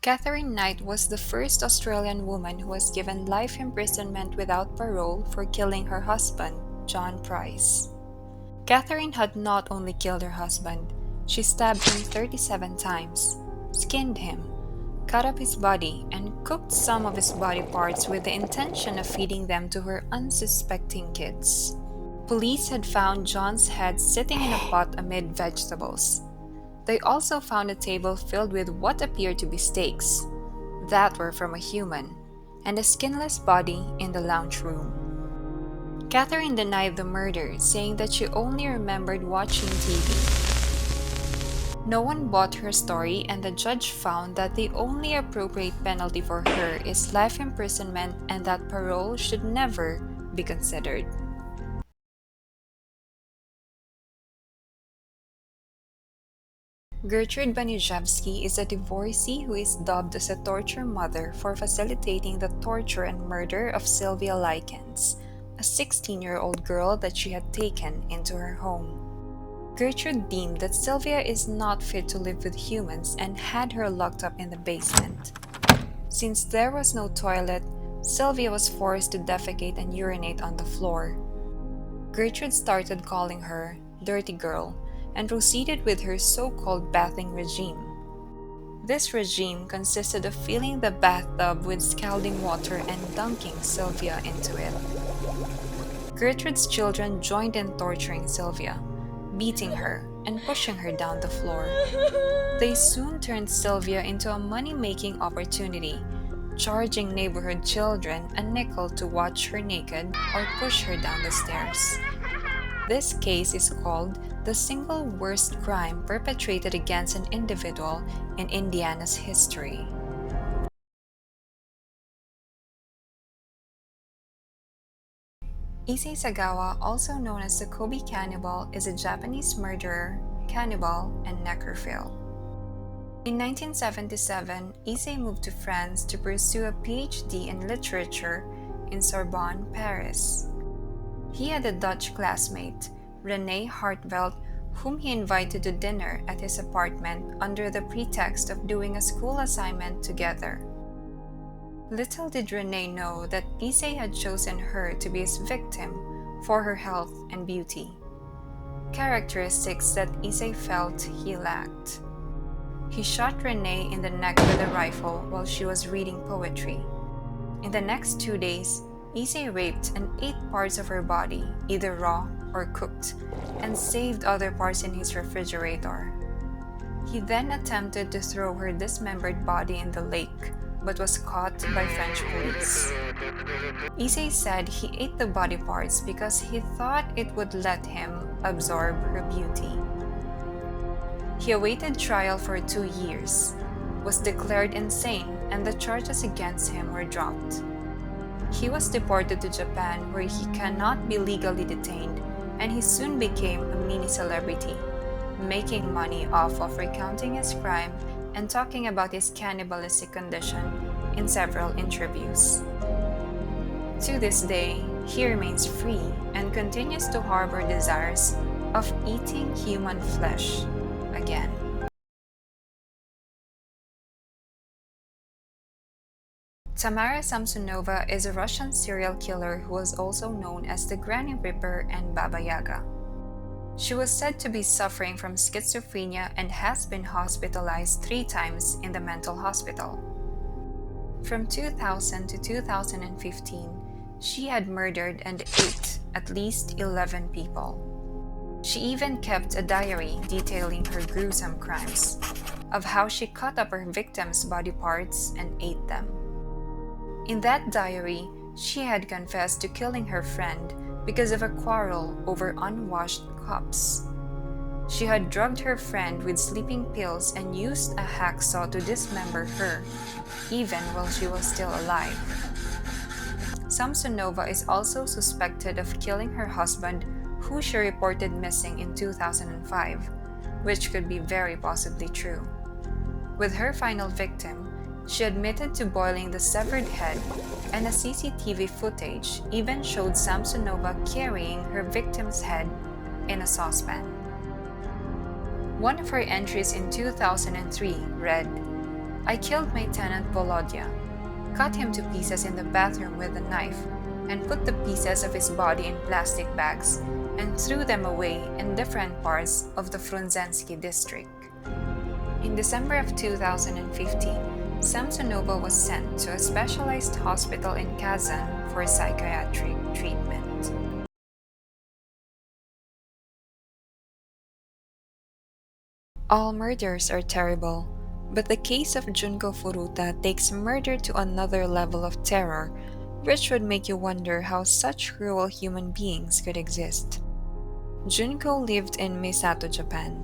Catherine Knight was the first Australian woman who was given life imprisonment without parole for killing her husband, John Price. Catherine had not only killed her husband, she stabbed him 37 times, skinned him, cut up his body, and cooked some of his body parts with the intention of feeding them to her unsuspecting kids. Police had found John's head sitting in a pot amid vegetables. They also found a table filled with what appeared to be steaks, that were from a human, and a skinless body in the lounge room. Catherine denied the murder, saying that she only remembered watching TV. No one bought her story, and the judge found that the only appropriate penalty for her is life imprisonment and that parole should never be considered. Gertrude Baniszewski is a divorcee who is dubbed as a torture mother for facilitating the torture and murder of Sylvia Likens, a 16-year-old girl that she had taken into her home. Gertrude deemed that Sylvia is not fit to live with humans and had her locked up in the basement. Since there was no toilet, Sylvia was forced to defecate and urinate on the floor. Gertrude started calling her "dirty girl" and proceeded with her so-called bathing regime. This regime consisted of filling the bathtub with scalding water and dunking Sylvia into it. Gertrude's children joined in torturing Sylvia, beating her and pushing her down the floor. They soon turned Sylvia into a money-making opportunity, charging neighborhood children a nickel to watch her naked or push her down the stairs. This case is called the single worst crime perpetrated against an individual in Indiana's history. Issei Sagawa, also known as the Kobe cannibal, is a Japanese murderer, cannibal, and necrophile. In 1977, Issei moved to France to pursue a PhD in literature in Sorbonne, Paris. He had a Dutch classmate, René Hartveld, whom he invited to dinner at his apartment under the pretext of doing a school assignment together. Little did René know that Issei had chosen her to be his victim for her health and beauty, characteristics that Issei felt he lacked. He shot René in the neck with a rifle while she was reading poetry. In the next 2 days, Issei raped and ate parts of her body, either raw or cooked, and saved other parts in his refrigerator. He then attempted to throw her dismembered body in the lake, but was caught by French police. Issei said he ate the body parts because he thought it would let him absorb her beauty. He awaited trial for 2 years, was declared insane, and the charges against him were dropped. He was deported to Japan, where he cannot be legally detained, and he soon became a mini-celebrity, making money off of recounting his crime and talking about his cannibalistic condition in several interviews. To this day, he remains free and continues to harbor desires of eating human flesh again. Tamara Samsonova is a Russian serial killer who was also known as the Granny Ripper and Baba Yaga. She was said to be suffering from schizophrenia and has been hospitalized 3 times in the mental hospital. From 2000 to 2015, she had murdered and ate at least 11 people. She even kept a diary detailing her gruesome crimes, of how she cut up her victims' body parts and ate them. In that diary, she had confessed to killing her friend because of a quarrel over unwashed cups. She had drugged her friend with sleeping pills and used a hacksaw to dismember her, even while she was still alive. Samsonova is also suspected of killing her husband, who she reported missing in 2005, which could be very possibly true. With her final victim, she admitted to boiling the severed head, and a CCTV footage even showed Samsonova carrying her victim's head in a saucepan. One of her entries in 2003 read, I killed my tenant Volodya, cut him to pieces in the bathroom with a knife, and put the pieces of his body in plastic bags and threw them away in different parts of the Frunzensky district. In December of 2015, Samsonova was sent to a specialized hospital in Kazan for psychiatric treatment. All murders are terrible, but the case of Junko Furuta takes murder to another level of terror, which would make you wonder how such cruel human beings could exist. Junko lived in Misato, Japan.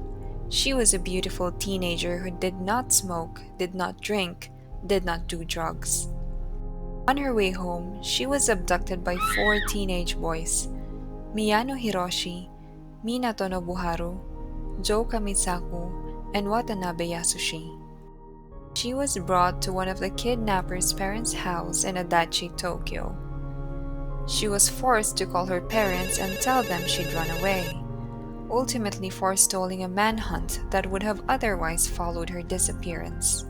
She was a beautiful teenager who did not smoke, did not drink, did not do drugs. On her way home, she was abducted by 4 teenage boys: Miyano Hiroshi, Minato Nobuharu, Joe Kamisaku, and Watanabe Yasushi. She was brought to one of the kidnappers' parents' house in Adachi, Tokyo. She was forced to call her parents and tell them she'd run away, ultimately forestalling a manhunt that would have otherwise followed her disappearance.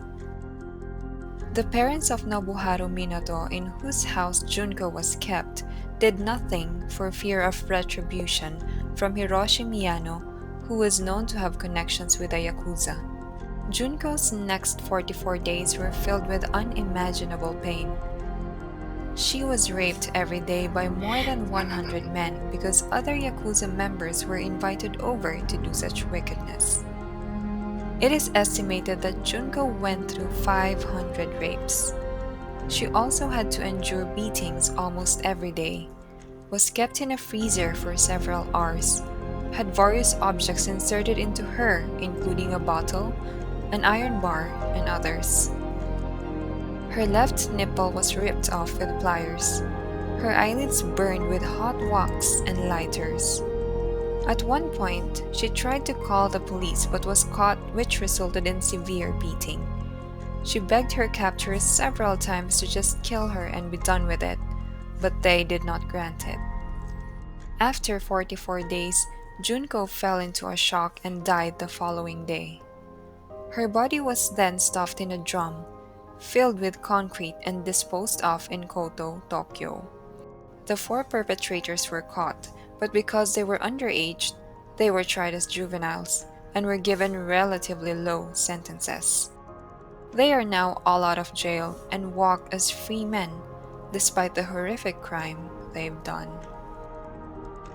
The parents of Nobuharu Minato, in whose house Junko was kept, did nothing for fear of retribution from Hiroshi Miyano, who was known to have connections with the Yakuza. Junko's next 44 days were filled with unimaginable pain. She was raped every day by more than 100 men because other Yakuza members were invited over to do such wickedness. It is estimated that Junko went through 500 rapes. She also had to endure beatings almost every day, was kept in a freezer for several hours, had various objects inserted into her, including a bottle, an iron bar, and others. Her left nipple was ripped off with pliers. Her eyelids burned with hot wax and lighters. At one point, she tried to call the police but was caught, which resulted in severe beating. She begged her captors several times to just kill her and be done with it, but they did not grant it. After 44 days, Junko fell into a shock and died the following day. Her body was then stuffed in a drum, filled with concrete, and disposed of in Koto, Tokyo. The 4 perpetrators were caught, but because they were underage, they were tried as juveniles and were given relatively low sentences. They are now all out of jail and walk as free men, despite the horrific crime they've done.